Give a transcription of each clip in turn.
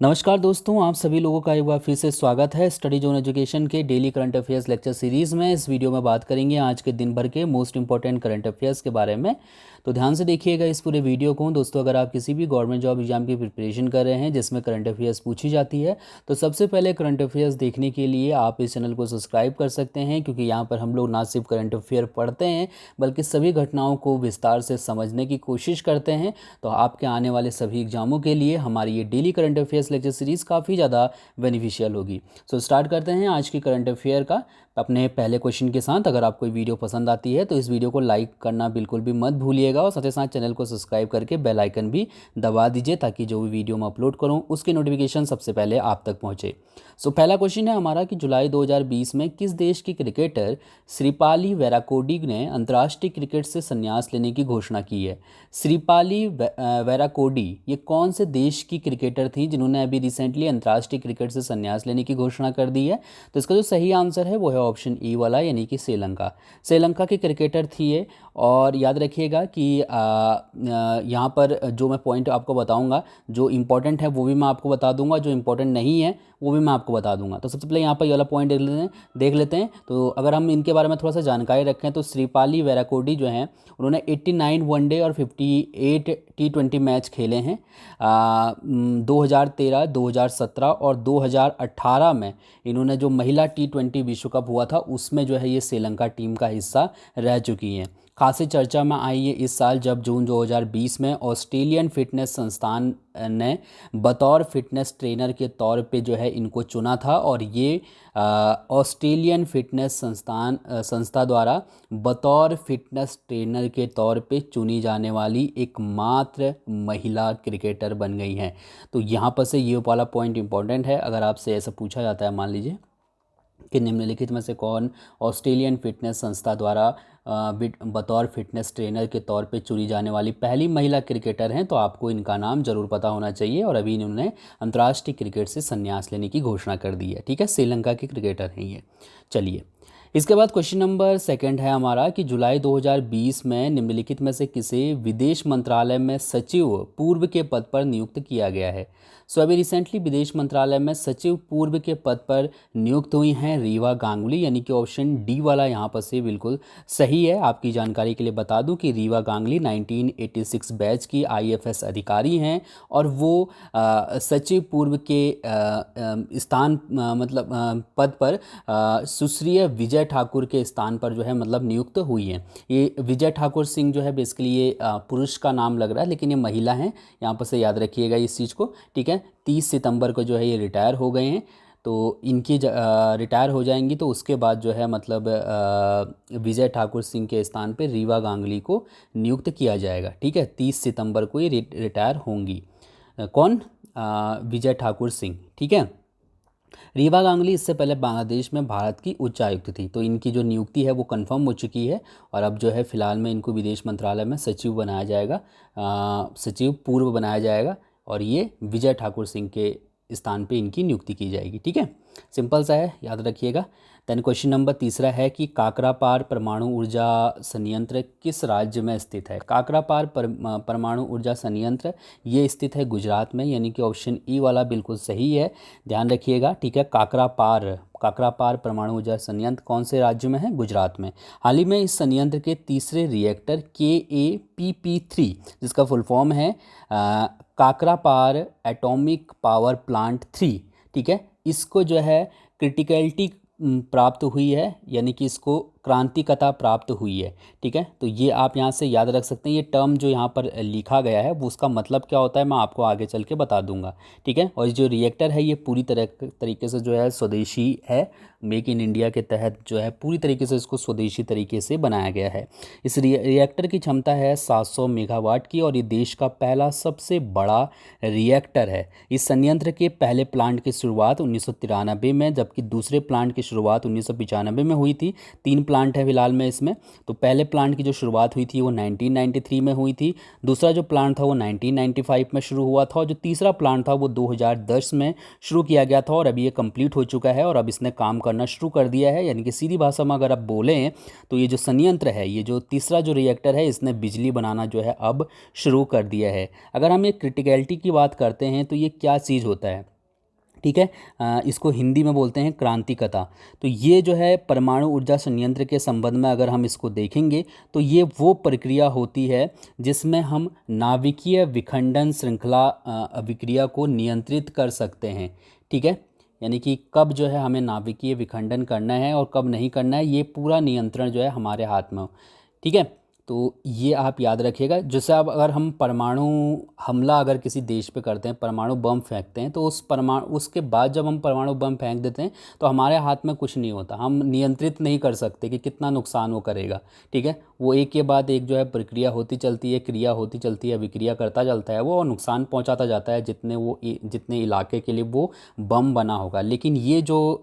नमस्कार दोस्तों, आप सभी लोगों का एक बार फिर से स्वागत है स्टडी जोन एजुकेशन के daily current affairs lecture series में। इस वीडियो में बात करेंगे आज के दिन भर के मोस्ट इंपॉर्टेंट करंट अफेयर्स के बारे में। तो ध्यान से देखिएगा इस पूरे वीडियो को। दोस्तों, अगर आप किसी भी गवर्नमेंट जॉब एग्जाम की प्रिपरेशन कर रहे हैं जिसमें करंट अफेयर्स पूछी जाती है, तो सबसे पहले करंट अफेयर्स देखने के लिए आप इस चैनल को सब्सक्राइब कर सकते हैं, क्योंकि यहाँ पर हम लोग ना सिर्फ करंट अफेयर पढ़ते हैं बल्कि सभी घटनाओं को विस्तार से समझने की कोशिश करते हैं। तो आपके आने वाले सभी एग्जामों के लिए हमारी ये daily current affairs lecture series काफ़ी ज़्यादा बेनिफिशियल होगी। सो स्टार्ट करते हैं आज की करंट अफेयर का अपने पहले क्वेश्चन के साथ। अगर आपको वीडियो पसंद आती है तो इस वीडियो को लाइक करना बिल्कुल भी मत भूलिएगा और साथ ही साथ चैनल को सब्सक्राइब करके बेल आइकन भी दबा दीजिए, ताकि जो भी वीडियो मैं अपलोड करूं उसकी नोटिफिकेशन सबसे पहले आप तक पहुंचे। सो पहला क्वेश्चन है हमारा कि जुलाई 2020 में किस देश की क्रिकेटर श्रीपाली वेराकोडी ने अंतर्राष्ट्रीय क्रिकेट से संन्यास लेने की घोषणा की है। श्रीपाली वेराकोडी ये कौन से देश की क्रिकेटर थी जिन्होंने अभी रिसेंटली अंतर्राष्ट्रीय क्रिकेट से संन्यास लेने की घोषणा कर दी है? तो इसका जो सही आंसर है वो है ऑप्शन ई वाला, यानी कि श्रीलंका। श्रीलंका की क्रिकेटर थी ये। और याद रखिएगा कि यहाँ पर जो मैं पॉइंट आपको बताऊंगा, जो इम्पोर्टेंट है वो भी मैं आपको बता दूंगा, जो इम्पोर्टेंट नहीं है वो भी मैं आपको बता दूंगा। तो सबसे पहले यहाँ पर ये वाला पॉइंट देख लेते हैं। तो अगर हम इनके बारे में थोड़ा सा जानकारी रखें तो श्रीपाली वेराकोडी जो हैं उन्होंने 89 वनडे और 58 T20 मैच खेले हैं। 2013, 2017 और 2018 में इन्होंने जो महिला T20 विश्व कप हुआ था उसमें जो है ये श्रीलंका टीम का हिस्सा रह चुकी हैं। खासी चर्चा में आई है इस साल, जब जून 2020 में ऑस्ट्रेलियन फिटनेस संस्थान ने बतौर फिटनेस ट्रेनर के तौर पे जो है इनको चुना था। और ये ऑस्ट्रेलियन फिटनेस संस्था द्वारा बतौर फिटनेस ट्रेनर के तौर पे चुनी जाने वाली एकमात्र महिला क्रिकेटर बन गई हैं। तो यहाँ पर से ये वाला पॉइंट इंपॉर्टेंट है। अगर आपसे ऐसा पूछा जाता है, मान लीजिए कि निम्नलिखित में से कौन ऑस्ट्रेलियन फिटनेस संस्था द्वारा बतौर फिटनेस ट्रेनर के तौर पे चुनी जाने वाली पहली महिला क्रिकेटर हैं, तो आपको इनका नाम जरूर पता होना चाहिए। और अभी इन्होंने अंतर्राष्ट्रीय क्रिकेट से संन्यास लेने की घोषणा कर दी है। ठीक है, श्रीलंका के क्रिकेटर हैं ये। चलिए, इसके बाद क्वेश्चन नंबर सेकंड है हमारा कि जुलाई 2020 में निम्नलिखित में से किसे विदेश मंत्रालय में सचिव पूर्व के पद पर नियुक्त किया गया है? सो अभी रिसेंटली विदेश मंत्रालय में सचिव पूर्व के पद पर नियुक्त हुई हैं रीवा गांगुली, यानी कि ऑप्शन डी वाला यहाँ पर से बिल्कुल सही है। आपकी जानकारी के लिए बता दूं कि रीवा गांगुली 1986 बैच की IFS अधिकारी हैं और वो सचिव पूर्व के स्थान पद पर सुश्री विजय ठाकुर के स्थान पर जो है नियुक्त हुई हैं। ये विजय ठाकुर सिंह जो है बेसिकली ये पुरुष का नाम लग रहा है, लेकिन ये महिला हैं। यहाँ पर से याद रखिएगा इस चीज़ को। ठीक है, 30 सितंबर को जो है ये रिटायर हो गए हैं। तो इनकी रिटायर हो जाएंगी तो उसके बाद जो है विजय ठाकुर सिंह के स्थान पे रीवा गांगुली को नियुक्त किया जाएगा। ठीक है, 30 सितंबर को ये रिटायर होंगी। कौन? विजय ठाकुर सिंह। ठीक है, रीवा गांगुली इससे पहले बांग्लादेश में भारत की उच्चायुक्त थी। तो इनकी जो नियुक्ति है वो कंफर्म हो चुकी है और अब जो है फिलहाल में इनको विदेश मंत्रालय में सचिव बनाया जाएगा, सचिव पूर्व बनाया जाएगा और ये विजय ठाकुर सिंह के स्थान पे इनकी नियुक्ति की जाएगी। ठीक है, सिंपल सा है, याद रखिएगा। देन क्वेश्चन नंबर तीसरा है कि काकरापार परमाणु ऊर्जा संयंत्र किस राज्य में स्थित है? काकरापार परमाणु ऊर्जा संयंत्र ये स्थित है गुजरात में, यानी कि ऑप्शन ई वाला बिल्कुल सही है। ध्यान रखिएगा। ठीक है, काकरापार परमाणु ऊर्जा संयंत्र कौन से राज्य में है? गुजरात में। हाल ही में इस संयंत्र के तीसरे रिएक्टर KAPP3, जिसका फुल फॉर्म है काकरापार एटॉमिक पावर प्लांट 3, ठीक है, इसको जो है क्रिटिकलिटी प्राप्त हुई है, यानी कि इसको क्रांतिकता प्राप्त हुई है। ठीक है, तो ये आप यहाँ से याद रख सकते हैं। ये टर्म जो यहाँ पर लिखा गया है वो उसका मतलब क्या होता है मैं आपको आगे चल के बता दूंगा। ठीक है, और जो रिएक्टर है ये पूरी तरीके से जो है स्वदेशी है। मेक इन इंडिया के तहत जो है पूरी तरीके से इसको स्वदेशी तरीके से बनाया गया है। इस रिएक्टर की क्षमता है 700 मेगावाट की और ये देश का पहला सबसे बड़ा रिएक्टर है। इस संयंत्र के पहले प्लांट की शुरुआत 1993 में, जबकि दूसरे प्लांट की शुरुआत 1995 में हुई थी। 3 प्लांट है फिलहाल में इसमें। तो पहले प्लांट की जो शुरुआत हुई थी वो 1993 में हुई थी, दूसरा जो प्लांट था वो 1995 में शुरू हुआ था, और जो तीसरा प्लांट था वो 2010 में शुरू किया गया था, और अभी ये कंप्लीट हो चुका है और अब इसने काम करना शुरू कर दिया है। यानी कि सीधी भाषा में अगर आप बोलें तो ये जो संयंत्र है, ये जो तीसरा जो रिएक्टर है, इसने बिजली बनाना जो है अब शुरू कर दिया है। अगर हम ये क्रिटिकलिटी की बात करते हैं तो ये क्या चीज़ होता है, ठीक है। इसको हिंदी में बोलते हैं क्रांतिकता। तो ये जो है परमाणु ऊर्जा संयंत्र के संबंध में अगर हम इसको देखेंगे तो ये वो प्रक्रिया होती है जिसमें हम नाभिकीय विखंडन श्रृंखला अभिक्रिया को नियंत्रित कर सकते हैं, ठीक है। यानी कि कब जो है हमें नाभिकीय विखंडन करना है और कब नहीं करना है, ये पूरा नियंत्रण जो है हमारे हाथ में हो, ठीक है। तो ये आप याद रखिएगा। जैसे अब अगर हम परमाणु हमला अगर किसी देश पे करते हैं, परमाणु बम फेंकते हैं, तो उसके बाद जब हम परमाणु बम फेंक देते हैं तो हमारे हाथ में कुछ नहीं होता, हम नियंत्रित नहीं कर सकते कि कितना नुकसान वो करेगा, ठीक है। वो एक के बाद एक जो है प्रक्रिया होती चलती है, क्रिया होती चलती है, विक्रिया करता चलता है वो, और नुकसान पहुंचाता जाता है जितने इलाके के लिए वो बम बना होगा। लेकिन ये जो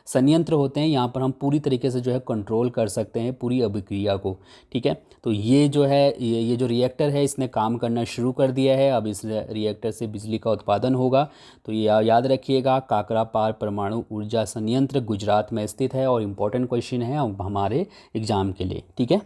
संयंत्र होते हैं, यहाँ पर हम पूरी तरीके से जो है कंट्रोल कर सकते हैं पूरी अभिक्रिया को, ठीक है। तो ये जो है ये जो रिएक्टर है, इसने काम करना शुरू कर दिया है। अब इस रिएक्टर से बिजली का उत्पादन होगा। तो ये याद रखिएगा, काकरापार परमाणु ऊर्जा संयंत्र गुजरात में स्थित है, और इम्पोर्टेंट क्वेश्चन है हमारे एग्जाम के लिए, ठीक है।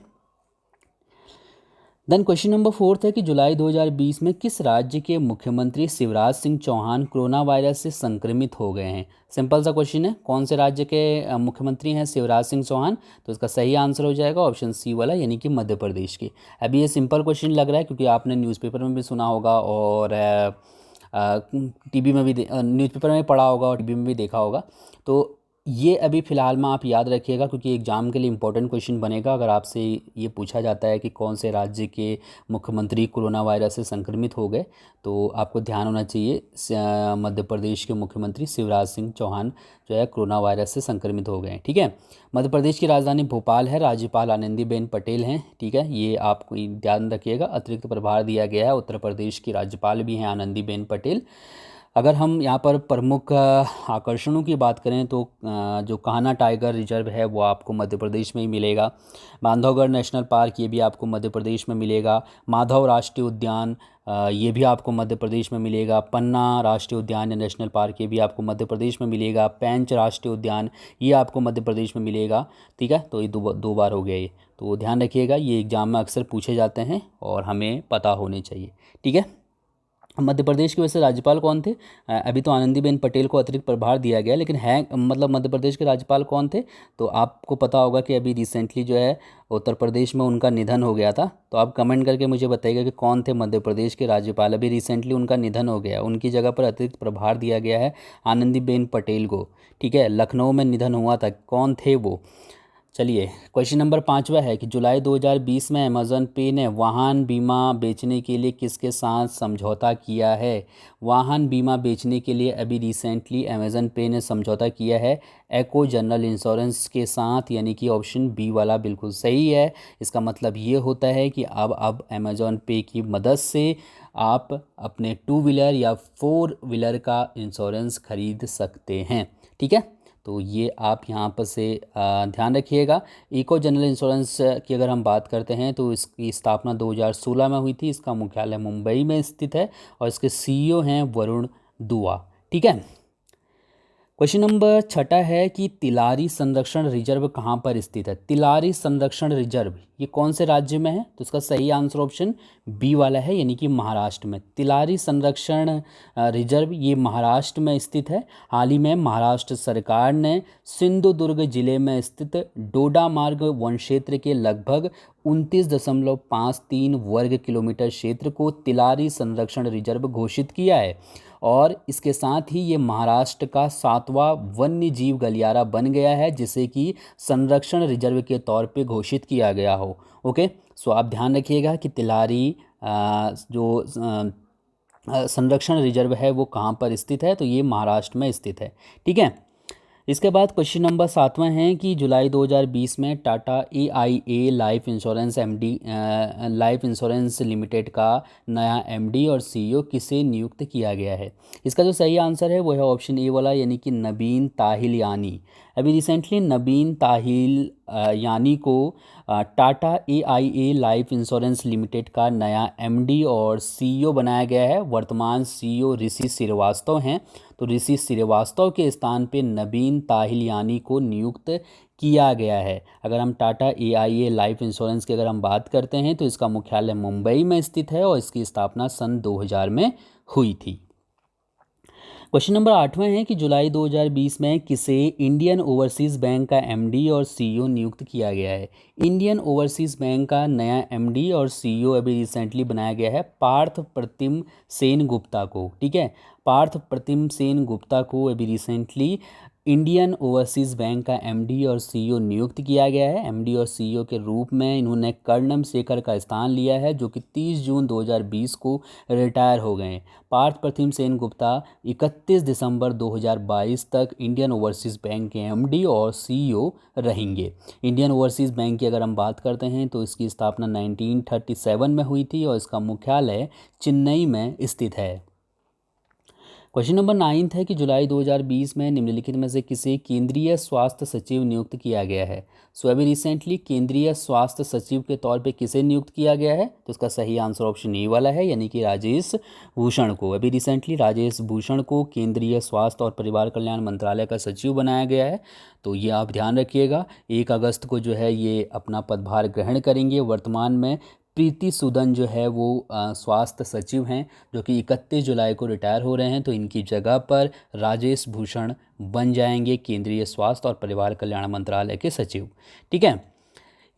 देन क्वेश्चन नंबर 4 है कि जुलाई 2020 में किस राज्य के मुख्यमंत्री शिवराज सिंह चौहान कोरोना वायरस से संक्रमित हो गए हैं। सिंपल सा क्वेश्चन है, कौन से राज्य के मुख्यमंत्री हैं शिवराज सिंह चौहान। तो इसका सही आंसर हो जाएगा ऑप्शन सी वाला, यानी कि मध्य प्रदेश के। अभी ये सिंपल क्वेश्चन लग रहा है क्योंकि आपने न्यूज़पेपर में भी सुना होगा और टीवी में भी न्यूज़पेपर में पढ़ा होगा और टीवी में भी देखा होगा। तो ये अभी फ़िलहाल में आप याद रखिएगा क्योंकि एग्ज़ाम के लिए इंपॉर्टेंट क्वेश्चन बनेगा। अगर आपसे ये पूछा जाता है कि कौन से राज्य के मुख्यमंत्री कोरोना वायरस से संक्रमित हो गए, तो आपको ध्यान होना चाहिए मध्य प्रदेश के मुख्यमंत्री शिवराज सिंह चौहान जो है कोरोना वायरस से संक्रमित हो गए हैं, ठीक है। मध्य प्रदेश की राजधानी भोपाल है, राज्यपाल आनंदीबेन पटेल हैं, ठीक है। ये आपको ध्यान रखिएगा। अतिरिक्त प्रभार दिया गया है, उत्तर प्रदेश की राज्यपाल भी हैं आनंदीबेन पटेल। अगर हम यहाँ पर प्रमुख आकर्षणों की बात करें तो जो कान्हा टाइगर रिजर्व है वो आपको मध्य प्रदेश में ही मिलेगा। बांधवगढ़ नेशनल पार्क ये भी आपको मध्य प्रदेश में मिलेगा। माधव राष्ट्रीय उद्यान ये भी आपको मध्य प्रदेश में मिलेगा। पन्ना राष्ट्रीय उद्यान या नेशनल पार्क ये भी आपको मध्य प्रदेश में मिलेगा। पेंच राष्ट्रीय उद्यान ये आपको मध्य प्रदेश में मिलेगा, ठीक है। तो ये दो बार हो गया ये, तो ध्यान रखिएगा, ये एग्ज़ाम में अक्सर पूछे जाते हैं और हमें पता होने चाहिए, ठीक है। मध्य प्रदेश के वैसे राज्यपाल कौन थे, अभी तो आनंदीबेन पटेल को अतिरिक्त प्रभार दिया गया, लेकिन है मतलब मध्य प्रदेश के राज्यपाल कौन थे, तो आपको पता होगा कि अभी रिसेंटली जो है उत्तर प्रदेश में उनका निधन हो गया था। तो आप कमेंट करके मुझे बताइएगा कि कौन थे मध्य प्रदेश के राज्यपाल, अभी रिसेंटली उनका निधन हो गया, उनकी जगह पर अतिरिक्त प्रभार दिया गया है आनंदीबेन पटेल को, ठीक है। लखनऊ में निधन हुआ था, कौन थे वो। चलिए क्वेश्चन नंबर 5वां है कि जुलाई 2020 में अमेज़न पे ने वाहन बीमा बेचने के लिए किसके साथ समझौता किया है। वाहन बीमा बेचने के लिए अभी रिसेंटली अमेज़न पे ने समझौता किया है एको जनरल इंश्योरेंस के साथ, यानी कि ऑप्शन बी वाला बिल्कुल सही है। इसका मतलब ये होता है कि अब अमेज़न पे की मदद से आप अपने 2 व्हीलर या 4 व्हीलर का इंश्योरेंस खरीद सकते हैं, ठीक है। तो ये आप यहाँ पर से ध्यान रखिएगा। इको जनरल इंश्योरेंस की अगर हम बात करते हैं तो इसकी स्थापना 2016 में हुई थी। इसका मुख्यालय मुंबई में स्थित है और इसके सीईओ हैं वरुण दुआ, ठीक है। क्वेश्चन नंबर 6 है कि तिलारी संरक्षण रिजर्व कहाँ पर स्थित है। तिलारी संरक्षण रिजर्व ये कौन से राज्य में है, तो इसका सही आंसर ऑप्शन बी वाला है, यानी कि महाराष्ट्र में। तिलारी संरक्षण रिजर्व ये महाराष्ट्र में स्थित है। हाल ही में महाराष्ट्र सरकार ने सिंधुदुर्ग जिले में स्थित डोडा मार्ग वन क्षेत्र के लगभग 29.53 वर्ग किलोमीटर क्षेत्र को तिलारी संरक्षण रिजर्व घोषित किया है, और इसके साथ ही ये महाराष्ट्र का 7वां वन्य जीव गलियारा बन गया है जिसे कि संरक्षण रिजर्व के तौर पे घोषित किया गया हो। ओके, सो आप ध्यान रखिएगा कि तिलारी जो संरक्षण रिजर्व है वो कहाँ पर स्थित है, तो ये महाराष्ट्र में स्थित है, ठीक है। इसके बाद क्वेश्चन नंबर 7वां है कि जुलाई 2020 में Tata AIA life insurance limited का नया MD और CEO किसे नियुक्त किया गया है। इसका जो सही आंसर है वो है ऑप्शन ए वाला, यानी कि नवीन ताहिलियानी। अभी रिसेंटली नबीन ताहिल यानी को Tata AIA life insurance limited का नया MD और CEO बनाया गया है। वर्तमान CEO ऋषि श्रीवास्तव हैं। तो ऋषि श्रीवास्तव के स्थान पे नबीन ताहिल यानी को नियुक्त किया गया है। अगर हम टाटा AIA लाइफ इंश्योरेंस की अगर हम बात करते हैं तो इसका मुख्यालय मुंबई में स्थित है और इसकी स्थापना सन 2000 में हुई थी। क्वेश्चन नंबर 8वां है कि जुलाई 2020 में किसे इंडियन ओवरसीज़ बैंक का MD और CEO नियुक्त किया गया है। इंडियन ओवरसीज़ बैंक का नया MD और CEO अभी रिसेंटली बनाया गया है पार्थ प्रतिम सेन गुप्ता को। ठीक है, पार्थ प्रतिम सेन गुप्ता को अभी रिसेंटली इंडियन ओवरसीज़ बैंक का MD और CEO नियुक्त किया गया है। MD और CEO के रूप में इन्होंने कर्णम शेखर का स्थान लिया है, जो कि 30 जून 2020 को रिटायर हो गए। पार्थ प्रतिम सेन गुप्ता 31 दिसंबर 2022 तक इंडियन ओवरसीज़ बैंक के MD और CEO रहेंगे। इंडियन ओवरसीज़ बैंक की अगर हम बात करते हैं तो इसकी स्थापना 1937 में हुई थी और इसका मुख्यालय चेन्नई में स्थित है। क्वेश्चन नंबर 9 है कि जुलाई 2020 में निम्नलिखित में से किसे केंद्रीय स्वास्थ्य सचिव नियुक्त किया गया है। सो अभी रिसेंटली केंद्रीय स्वास्थ्य सचिव के तौर पे किसे नियुक्त किया गया है, तो इसका सही आंसर ऑप्शन ए वाला है, यानी कि राजेश भूषण को। अभी रिसेंटली राजेश भूषण को केंद्रीय स्वास्थ्य और परिवार कल्याण मंत्रालय का सचिव बनाया गया है। तो ये आप ध्यान रखिएगा, 1 अगस्त को जो है ये अपना पदभार ग्रहण करेंगे। वर्तमान में प्रीति सूदन जो है वो स्वास्थ्य सचिव हैं, जो कि 31 जुलाई को रिटायर हो रहे हैं। तो इनकी जगह पर राजेश भूषण बन जाएंगे केंद्रीय स्वास्थ्य और परिवार कल्याण मंत्रालय के सचिव। ठीक है,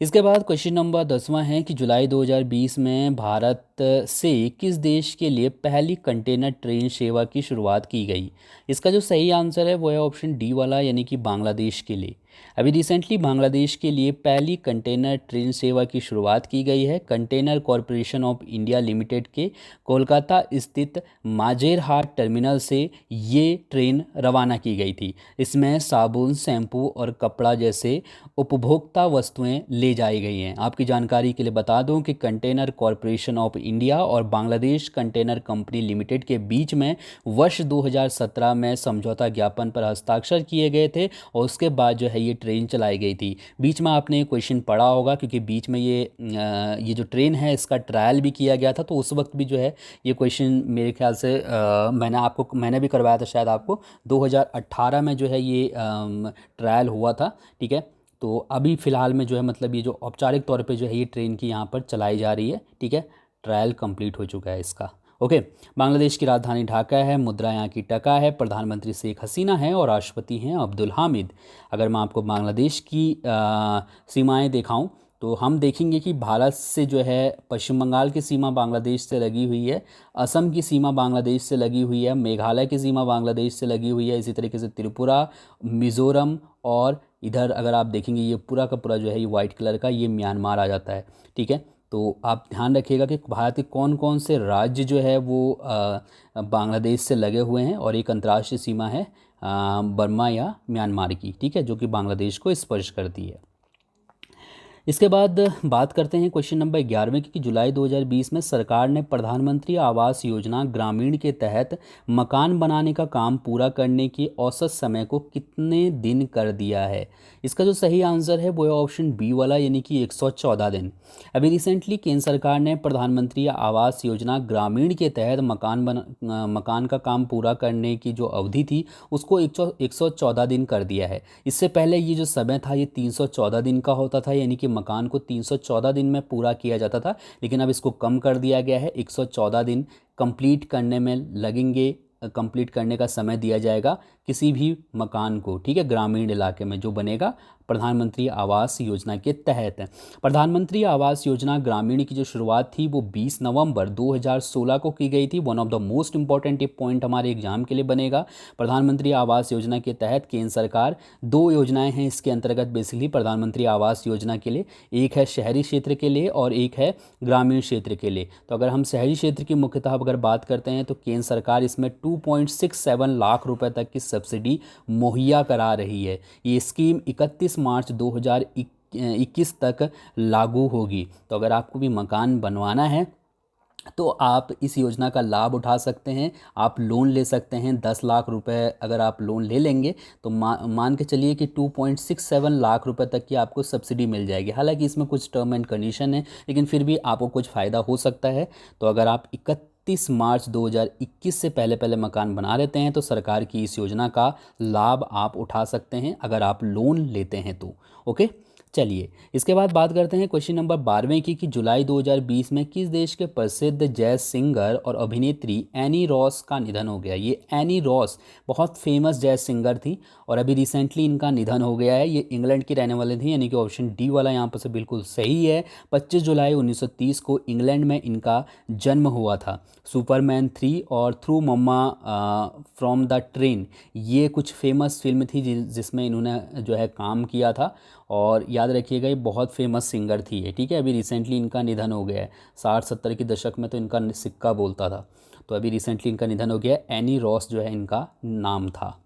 इसके बाद क्वेश्चन नंबर 10वां है कि जुलाई 2020 में भारत से किस देश के लिए पहली कंटेनर ट्रेन सेवा की शुरुआत की गई। इसका जो सही आंसर है वो है ऑप्शन डी वाला, यानी कि बांग्लादेश के लिए। अभी रिसेंटली बांग्लादेश के लिए पहली कंटेनर ट्रेन सेवा की शुरुआत की गई है। Container corporation of India limited के कोलकाता स्थित माजेरहाट टर्मिनल से ये ट्रेन रवाना की गई थी। इसमें साबुन, शैम्पू और कपड़ा जैसे उपभोक्ता वस्तुएं ले जाई गई हैं। आपकी जानकारी के लिए बता दूं कि कंटेनर कॉरपोरेशन ऑफ इंडिया और बांग्लादेश कंटेनर कंपनी लिमिटेड के बीच में वर्ष 2017 में समझौता ज्ञापन पर हस्ताक्षर किए गए थे और उसके बाद जो है ये ट्रेन चलाई गई थी। बीच में आपने क्वेश्चन पढ़ा होगा, क्योंकि बीच में ये जो ट्रेन है इसका ट्रायल भी किया गया था। तो उस वक्त भी जो है ये क्वेश्चन मेरे ख्याल से मैंने भी करवाया था शायद आपको, 2018 में जो है ये ट्रायल हुआ था। ठीक है, तो अभी फ़िलहाल में जो है मतलब ये जो औपचारिक तौर पे जो है ये ट्रेन की यहाँ पर चलाई जा रही है। ठीक है, ट्रायल कंप्लीट हो चुका है इसका। ओके, बांग्लादेश की राजधानी ढाका है, मुद्रा यहाँ की टका है, प्रधानमंत्री शेख हसीना हैं और राष्ट्रपति हैं अब्दुल हामिद। अगर मैं आपको बांग्लादेश की सीमाएं दिखाऊं तो हम देखेंगे कि भारत से जो है पश्चिम बंगाल की सीमा बांग्लादेश से लगी हुई है, असम की सीमा बांग्लादेश से लगी हुई है, मेघालय की सीमा बांग्लादेश से लगी हुई है, इसी तरीके से त्रिपुरा, मिज़ोरम और इधर अगर आप देखेंगे ये पूरा का पूरा जो है ये वाइट कलर का ये म्यांमार आ जाता है। ठीक है, तो आप ध्यान रखिएगा कि भारत के कौन कौन से राज्य जो है वो बांग्लादेश से लगे हुए हैं, और एक अंतर्राष्ट्रीय सीमा है बर्मा या म्यांमार की। ठीक है, जो कि बांग्लादेश को स्पर्श करती है। इसके बाद बात करते हैं क्वेश्चन नंबर 11वें की, जुलाई 2020 में सरकार ने प्रधानमंत्री आवास योजना ग्रामीण के तहत मकान बनाने का काम पूरा करने की औसत समय को कितने दिन कर दिया है। इसका जो सही आंसर है वो है ऑप्शन बी वाला, यानी कि 114 दिन। अभी रिसेंटली केंद्र सरकार ने प्रधानमंत्री आवास योजना ग्रामीण के तहत मकान का काम पूरा करने की जो अवधि थी उसको 114 दिन कर दिया है। इससे पहले ये जो समय था ये 314 दिन का होता था, यानी कि मकान को 314 दिन में पूरा किया जाता था, लेकिन अब इसको कम कर दिया गया है। 114 दिन कंप्लीट करने में लगेंगे, कंप्लीट करने का समय दिया जाएगा किसी भी मकान को। ठीक है, ग्रामीण इलाके में जो बनेगा प्रधानमंत्री आवास योजना के तहत। प्रधानमंत्री आवास योजना ग्रामीण की जो शुरुआत थी वो 20 नवंबर 2016 को की गई थी। One of the most important ये पॉइंट हमारे एग्जाम के लिए बनेगा। प्रधानमंत्री आवास योजना के तहत केंद्र सरकार 2 योजनाएं हैं इसके अंतर्गत बेसिकली प्रधानमंत्री आवास योजना के लिए, एक है शहरी क्षेत्र के लिए और एक है ग्रामीण क्षेत्र के लिए। तो अगर हम शहरी क्षेत्र की मुख्यतः अगर बात करते हैं तो केंद्र सरकार इसमें 2.67 लाख रुपए तक की सब्सिडी मुहैया करा रही है। ये स्कीम 31 मार्च 2021 तक लागू होगी। तो अगर आपको भी मकान बनवाना है तो आप इस योजना का लाभ उठा सकते हैं। आप लोन ले सकते हैं 10 लाख रुपए। अगर आप लोन ले लेंगे तो मान के चलिए कि 2.67 लाख रुपए तक की आपको सब्सिडी मिल जाएगी। हालांकि इसमें कुछ टर्म एंड कंडीशन है, लेकिन फिर भी आपको कुछ फ़ायदा हो सकता है। तो अगर आप 31 मार्च 2021 से पहले पहले मकान बना लेते हैं तो सरकार की इस योजना का लाभ आप उठा सकते हैं, अगर आप लोन लेते हैं तो। ओके, चलिए इसके बाद बात करते हैं क्वेश्चन नंबर 12वें की, कि जुलाई 2020 में किस देश के प्रसिद्ध जैज सिंगर और अभिनेत्री एनी रॉस का निधन हो गया। ये एनी रॉस बहुत फेमस जैज सिंगर थी और अभी रिसेंटली इनका निधन हो गया है। ये इंग्लैंड की रहने वाली थी, यानी कि ऑप्शन डी वाला यहाँ पर से बिल्कुल सही है। 25 जुलाई 1930 को इंग्लैंड में इनका जन्म हुआ था। सुपरमैन 3 और Throw Momma from the Train, ये कुछ फेमस फिल्म थी जिसमें इन्होंने जो है काम किया था। और याद रखिएगा ये बहुत फेमस सिंगर थी ये, ठीक है। अभी रिसेंटली इनका निधन हो गया है। 60-70 के दशक में तो इनका सिक्का बोलता था, तो अभी रिसेंटली इनका निधन हो गया है। एनी रॉस जो है इनका नाम था।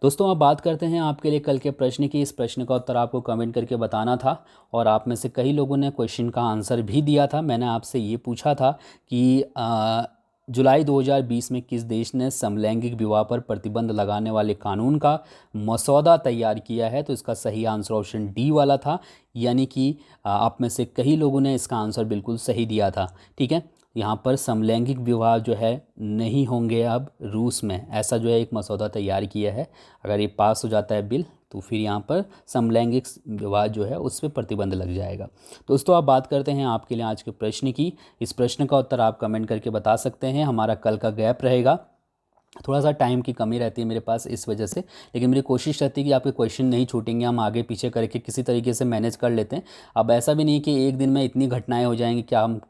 दोस्तों अब बात करते हैं आपके लिए कल के प्रश्न की। इस प्रश्न का उत्तर आपको कमेंट करके बताना था और आप में से कई लोगों ने क्वेश्चन का आंसर भी दिया था। मैंने आपसे ये पूछा था कि जुलाई 2020 में किस देश ने समलैंगिक विवाह पर प्रतिबंध लगाने वाले कानून का मसौदा तैयार किया है। तो इसका सही आंसर ऑप्शन डी वाला था, यानी कि आप में से कई लोगों ने इसका आंसर बिल्कुल सही दिया था, ठीक है। यहाँ पर समलैंगिक विवाह जो है नहीं होंगे अब रूस में, ऐसा जो है एक मसौदा तैयार किया है। अगर ये पास हो जाता है बिल तो फिर यहाँ पर समलैंगिक विवाह जो है उस पर प्रतिबंध लग जाएगा। दोस्तों अब बात करते हैं आपके लिए आज के प्रश्न की। इस प्रश्न का उत्तर आप कमेंट करके बता सकते हैं। हमारा कल का गैप रहेगा, थोड़ा सा टाइम की कमी रहती है मेरे पास इस वजह से, लेकिन मेरी कोशिश रहती है कि आपके क्वेश्चन नहीं छूटेंगे, हम आगे पीछे करके किसी तरीके से मैनेज कर लेते हैं। अब ऐसा भी नहीं कि एक दिन में इतनी घटनाएं हो जाएंगी कि हम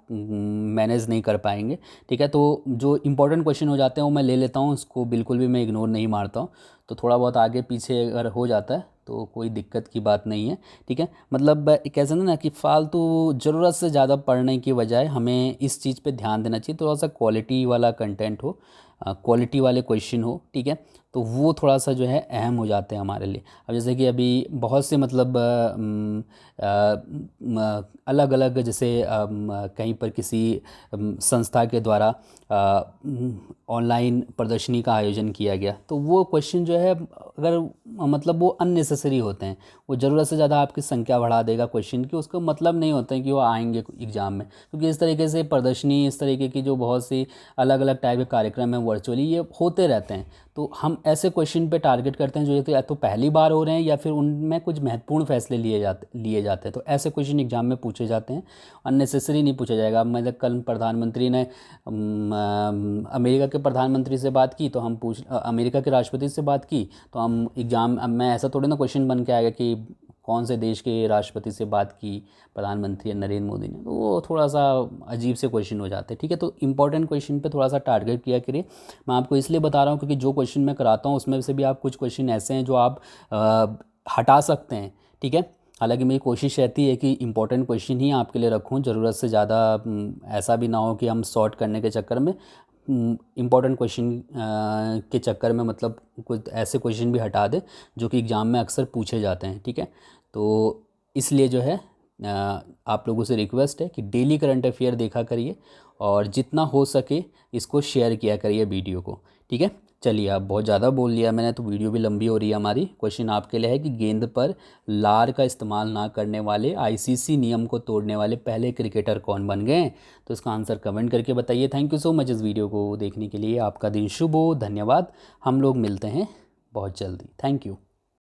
मैनेज नहीं कर पाएंगे, ठीक है। तो जो इंपॉर्टेंट क्वेश्चन हो जाते हैं वो मैं ले लेता हूँ, उसको बिल्कुल भी मैं इग्नोर नहीं मारता हूँ। तो थोड़ा बहुत आगे पीछे अगर हो जाता है तो कोई दिक्कत की बात नहीं है, ठीक है। मतलब कैसे ना कि फालतू ज़रूरत से ज़्यादा पढ़ने की बजाय हमें इस चीज़ पे ध्यान देना चाहिए, थोड़ा सा क्वालिटी वाला कंटेंट हो, क्वालिटी वाले क्वेश्चन हो, ठीक है। तो वो थोड़ा सा जो है अहम हो जाते हैं हमारे लिए। अब जैसे कि अभी बहुत से मतलब अलग अलग जैसे कहीं पर किसी संस्था के द्वारा ऑनलाइन प्रदर्शनी का आयोजन किया गया, तो वो क्वेश्चन जो है अगर मतलब वो अननेसेसरी होते हैं, वो ज़रूरत से ज़्यादा आपकी संख्या बढ़ा देगा क्वेश्चन की, उसका मतलब नहीं होता है कि वो आएंगे एग्ज़ाम में। क्योंकि इस तरीके से प्रदर्शनी, इस तरीके की जो बहुत सी अलग अलग टाइप के कार्यक्रम हैं वर्चुअली, ये होते रहते हैं। तो हम ऐसे क्वेश्चन पे टारगेट करते हैं जो या तो पहली बार हो रहे हैं या फिर उनमें कुछ महत्वपूर्ण फैसले लिए जाते हैं। तो ऐसे क्वेश्चन एग्जाम में पूछे जाते हैं, अननेसेसरी नहीं पूछा जाएगा। अब मतलब कल प्रधानमंत्री ने अमेरिका के प्रधानमंत्री से बात की तो हम अमेरिका के राष्ट्रपति से बात की तो हम एग्ज़ाम में ऐसा थोड़ी ना क्वेश्चन बन के आएगा कि कौन से देश के राष्ट्रपति से बात की प्रधानमंत्री नरेंद्र मोदी ने, तो वो थोड़ा सा अजीब से क्वेश्चन हो जाते हैं, ठीक है। तो इंपॉर्टेंट क्वेश्चन पे थोड़ा सा टारगेट किया करिए। मैं आपको इसलिए बता रहा हूँ क्योंकि जो क्वेश्चन मैं कराता हूँ उसमें से भी आप कुछ क्वेश्चन ऐसे हैं जो आप हटा सकते हैं, ठीक है। हालांकि मेरी कोशिश रहती है कि इंपॉर्टेंट क्वेश्चन ही आपके लिए रखूँ, ज़रूरत से ज़्यादा ऐसा भी ना हो कि हम सॉर्ट करने के चक्कर में इम्पॉर्टेंट क्वेश्चन के चक्कर में मतलब कुछ ऐसे क्वेश्चन भी हटा दे जो कि एग्ज़ाम में अक्सर पूछे जाते हैं, ठीक है। तो इसलिए जो है आप लोगों से रिक्वेस्ट है कि डेली करंट अफेयर देखा करिए और जितना हो सके इसको शेयर किया करिए वीडियो को, ठीक है। चलिए अब बहुत ज़्यादा बोल लिया मैंने, तो वीडियो भी लंबी हो रही है हमारी। क्वेश्चन आपके लिए है कि गेंद पर लार का इस्तेमाल ना करने वाले आईसीसी नियम को तोड़ने वाले पहले क्रिकेटर कौन बन गए। तो इसका आंसर कमेंट करके बताइए। थैंक यू सो मच इस वीडियो को देखने के लिए। आपका दिन शुभ हो, धन्यवाद। हम लोग मिलते हैं बहुत जल्दी। Thank you.